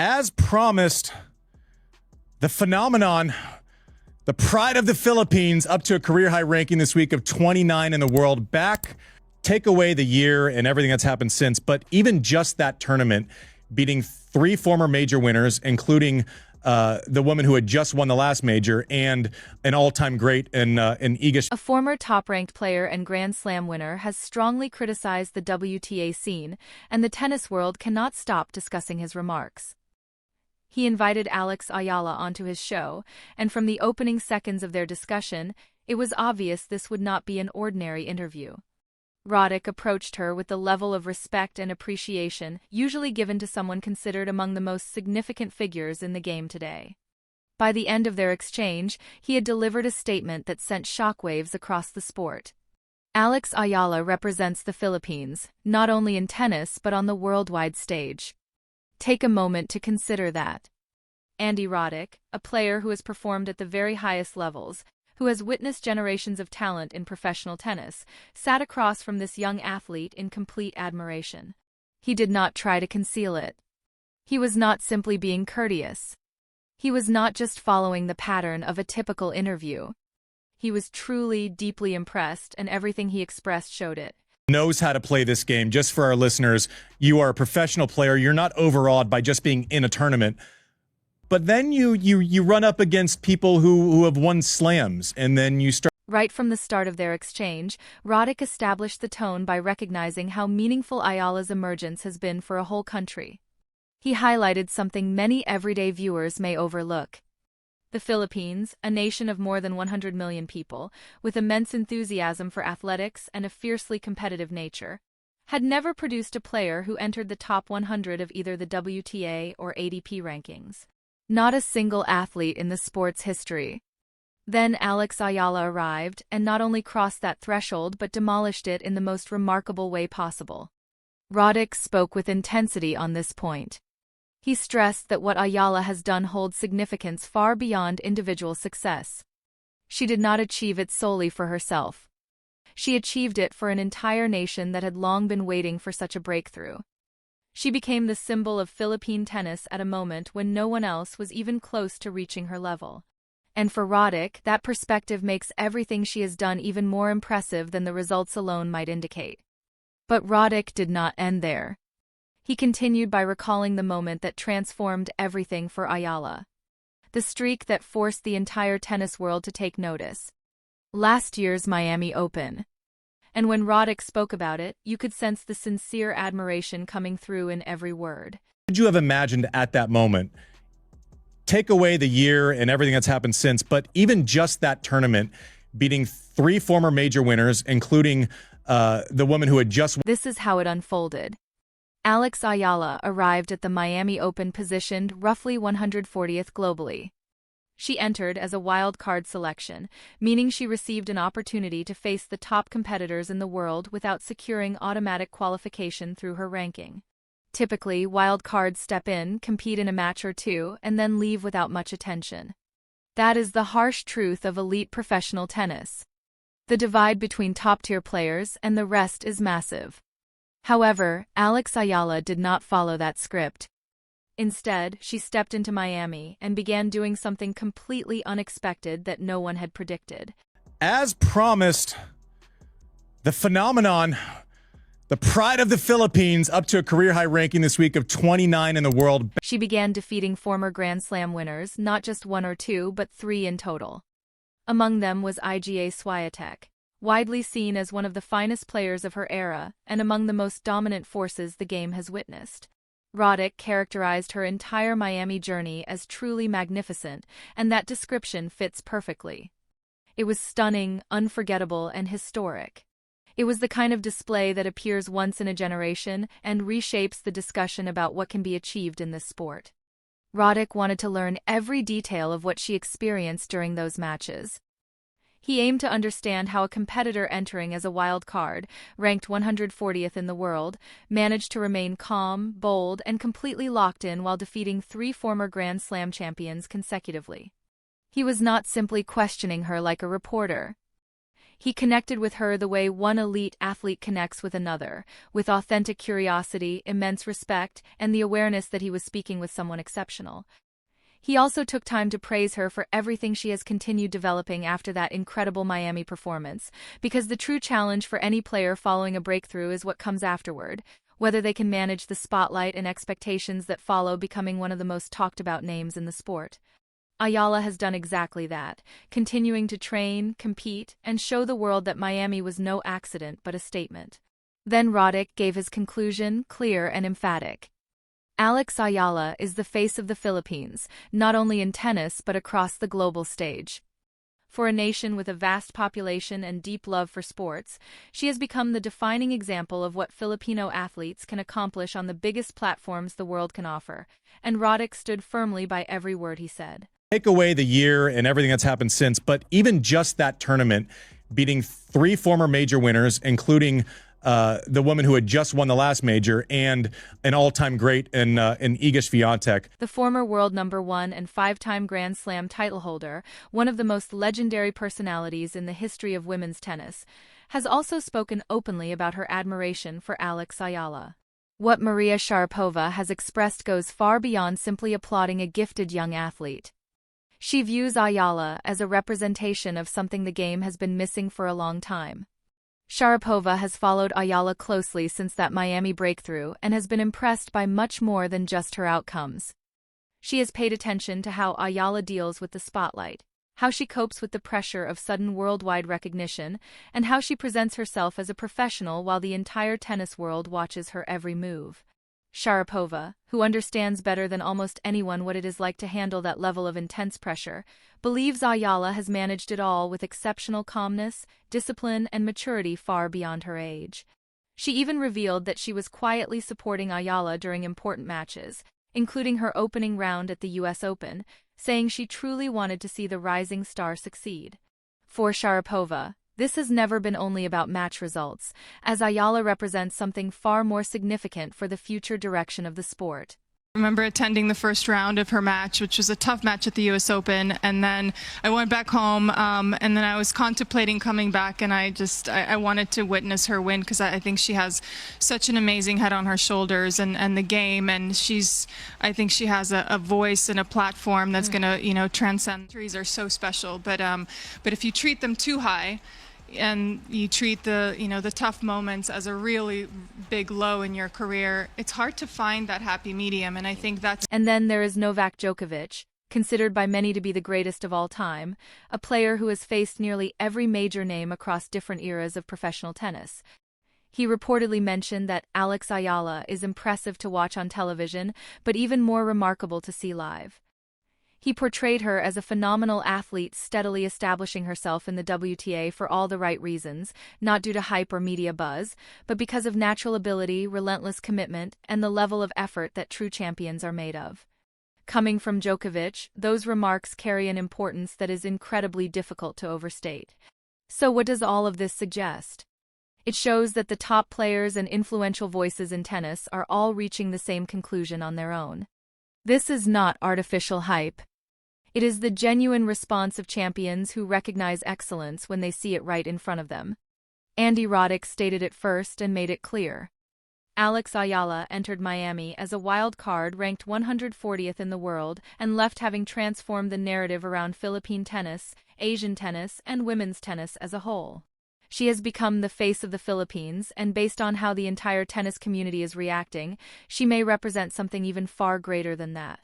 As promised, the phenomenon, the pride of the Philippines, up to a career-high ranking this week of 29 in the world. Back, take away the year and everything that's happened since, but even just that tournament, beating 3 former major winners, including the woman who had just won the last major and an all-time great in Eala. A former top-ranked player and Grand Slam winner has strongly criticized the WTA scene, and the tennis world cannot stop discussing his remarks. He invited Eala onto his show, and from the opening seconds of their discussion, it was obvious this would not be an ordinary interview. Roddick approached her with the level of respect and appreciation usually given to someone considered among the most significant figures in the game today. By the end of their exchange, he had delivered a statement that sent shockwaves across the sport. Eala represents the Philippines, not only in tennis but on the worldwide stage. Take a moment to consider that. Roddick, a player who has performed at the very highest levels, who has witnessed generations of talent in professional tennis, sat across from this young athlete in complete admiration. He did not try to conceal it. He was not simply being courteous. He was not just following the pattern of a typical interview. He was truly, deeply impressed, and everything he expressed showed it. Knows how to play this game. Just for our listeners, you are a professional player. You're not overawed by just being in a tournament. But then you run up against people who have won slams, and then you start. Right from the start of their exchange, Roddick established the tone by recognizing how meaningful Eala's emergence has been for a whole country. He highlighted something many everyday viewers may overlook. The Philippines, a nation of more than 100 million people, with immense enthusiasm for athletics and a fiercely competitive nature, had never produced a player who entered the top 100 of either the WTA or ATP rankings. Not a single athlete in the sport's history. Then Eala arrived and not only crossed that threshold but demolished it in the most remarkable way possible. Roddick spoke with intensity on this point. He stressed that what Eala has done holds significance far beyond individual success. She did not achieve it solely for herself. She achieved it for an entire nation that had long been waiting for such a breakthrough. She became the symbol of Philippine tennis at a moment when no one else was even close to reaching her level. And for Roddick, that perspective makes everything she has done even more impressive than the results alone might indicate. But Roddick did not end there. He continued by recalling the moment that transformed everything for Eala. The streak that forced the entire tennis world to take notice. Last year's Miami Open. And when Roddick spoke about it, you could sense the sincere admiration coming through in every word. Could you have imagined at that moment? Take away the year and everything that's happened since, but even just that tournament, beating 3 former major winners, including the woman who had just won. This is how it unfolded. Eala arrived at the Miami Open positioned roughly 140th globally. She entered as a wild card selection, meaning she received an opportunity to face the top competitors in the world without securing automatic qualification through her ranking. Typically, wild cards step in, compete in a match or two, and then leave without much attention. That is the harsh truth of elite professional tennis. The divide between top-tier players and the rest is massive. However, Eala did not follow that script. Instead, she stepped into Miami and began doing something completely unexpected that no one had predicted. As promised, the phenomenon, the pride of the Philippines, up to a career-high ranking this week of 29 in the world. She began defeating former Grand Slam winners, not just 1 or 2, but 3 in total. Among them was Iga Swiatek, widely seen as one of the finest players of her era and among the most dominant forces the game has witnessed. Roddick characterized her entire Miami journey as truly magnificent, and that description fits perfectly. It was stunning, unforgettable, and historic. It was the kind of display that appears once in a generation and reshapes the discussion about what can be achieved in this sport. Roddick wanted to learn every detail of what she experienced during those matches. He aimed to understand how a competitor entering as a wild card, ranked 140th in the world, managed to remain calm, bold, and completely locked in while defeating 3 former Grand Slam champions consecutively. He was not simply questioning her like a reporter. He connected with her the way one elite athlete connects with another, with authentic curiosity, immense respect, and the awareness that he was speaking with someone exceptional. He also took time to praise her for everything she has continued developing after that incredible Miami performance, because the true challenge for any player following a breakthrough is what comes afterward, whether they can manage the spotlight and expectations that follow becoming one of the most talked about names in the sport. Eala has done exactly that, continuing to train, compete, and show the world that Miami was no accident but a statement. Then Roddick gave his conclusion, clear and emphatic. Alex Eala is the face of the Philippines, not only in tennis but across the global stage. For a nation with a vast population and deep love for sports, she has become the defining example of what Filipino athletes can accomplish on the biggest platforms the world can offer, and Roddick stood firmly by every word he said. Take away the year and everything that's happened since, but even just that tournament, beating 3 former major winners, including the woman who had just won the last major and an all-time great in Iga Swiatek. The former world #1 and 5-time Grand Slam title holder, one of the most legendary personalities in the history of women's tennis, has also spoken openly about her admiration for Alex Eala. What Maria Sharapova has expressed goes far beyond simply applauding a gifted young athlete. She views Eala as a representation of something the game has been missing for a long time. Sharapova has followed Eala closely since that Miami breakthrough and has been impressed by much more than just her outcomes. She has paid attention to how Eala deals with the spotlight, how she copes with the pressure of sudden worldwide recognition, and how she presents herself as a professional while the entire tennis world watches her every move. Sharapova, who understands better than almost anyone what it is like to handle that level of intense pressure, believes Eala has managed it all with exceptional calmness, discipline, and maturity far beyond her age. She even revealed that she was quietly supporting Eala during important matches, including her opening round at the US Open, saying she truly wanted to see the rising star succeed. For Sharapova, this has never been only about match results, as Eala represents something far more significant for the future direction of the sport. I remember attending the first round of her match, which was a tough match at the US Open, and then I went back home, and then I was contemplating coming back, and I wanted to witness her win because I think she has such an amazing head on her shoulders and the game, and I think she has a voice and a platform that's going to, transcend. Threes are so special, but if you treat them too high, and you treat the tough moments as a really big low in your career, it's hard to find that happy medium, and I think that's... And then there is Novak Djokovic, considered by many to be the greatest of all time, a player who has faced nearly every major name across different eras of professional tennis. He reportedly mentioned that Alex Eala is impressive to watch on television, but even more remarkable to see live. He portrayed her as a phenomenal athlete steadily establishing herself in the WTA for all the right reasons, not due to hype or media buzz, but because of natural ability, relentless commitment, and the level of effort that true champions are made of. Coming from Djokovic, those remarks carry an importance that is incredibly difficult to overstate. So what does all of this suggest? It shows that the top players and influential voices in tennis are all reaching the same conclusion on their own. This is not artificial hype. It is the genuine response of champions who recognize excellence when they see it right in front of them. Andy Roddick stated it first and made it clear. Alex Eala entered Miami as a wild card ranked 140th in the world and left having transformed the narrative around Philippine tennis, Asian tennis, and women's tennis as a whole. She has become the face of the Philippines, and based on how the entire tennis community is reacting, she may represent something even far greater than that.